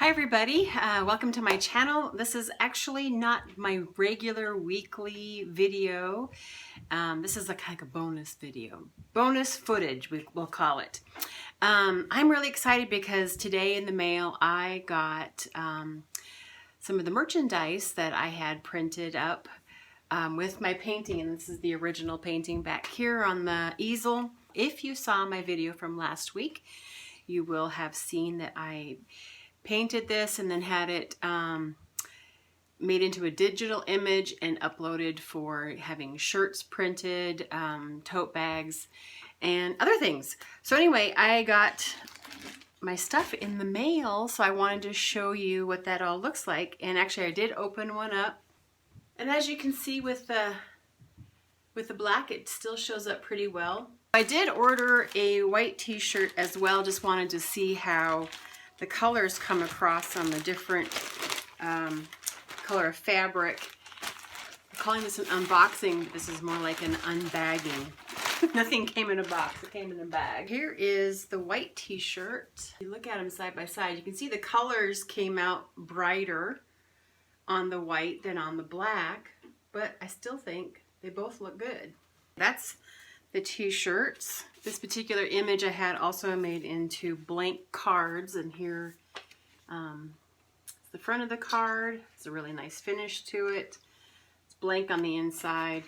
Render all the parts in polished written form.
Hi everybody, welcome to my channel. This is actually not my regular weekly video. This is like a bonus video. Bonus footage, we'll call it. I'm really excited because today in the mail I got some of the merchandise that I had printed up with my painting, and this is the original painting back here on the easel. If you saw my video from last week, you will have seen that I painted this and then had it made into a digital image and uploaded for having shirts printed, tote bags, and other things. So anyway, I got my stuff in the mail, so I wanted to show you what that all looks like. And actually I did open one up, and as you can see with the black, it still shows up pretty well. I did order a white t-shirt as well, just wanted to see how the colors come across on the different color of fabric. I'm calling this an unboxing, but this is more like an unbagging. Nothing came in a box, it came in a bag. Here is the white t-shirt. You look at them side by side, you can see the colors came out brighter on the white than on the black, but I still think they both look good. That's the t-shirts. This particular image I had also made into blank cards, and here it's the front of the card. It's a really nice finish to it. It's blank on the inside.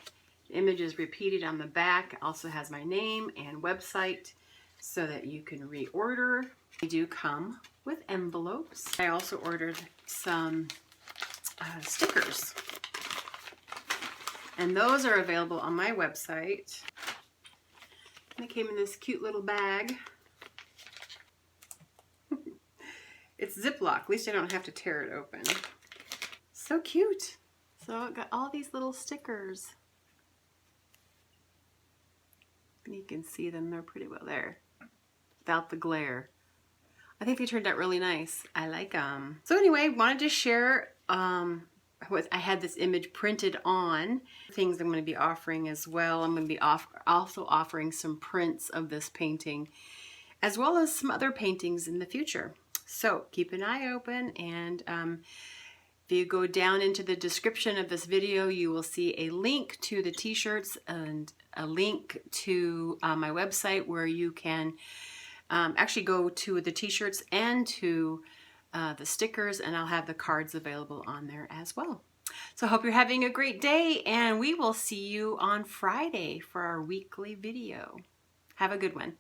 The image is repeated on the back. It also has my name and website so that you can reorder. They do come with envelopes. I also ordered some stickers, and those are available on my website. They came in this cute little bag. It's Ziploc, at least I don't have to tear it open. So cute. So it got all these little stickers. And you can see them, they're pretty well there, without the glare. I think they turned out really nice. I like them. So anyway, wanted to share I had this image printed on things I'm going to be offering as well. I'm going to be also offering some prints of this painting, as well as some other paintings in the future. So keep an eye open, and if you go down into the description of this video, you will see a link to the t-shirts and a link to my website where you can actually go to the t-shirts and to the stickers, and I'll have the cards available on there as well. So I hope you're having a great day, and we will see you on Friday for our weekly video. Have a good one.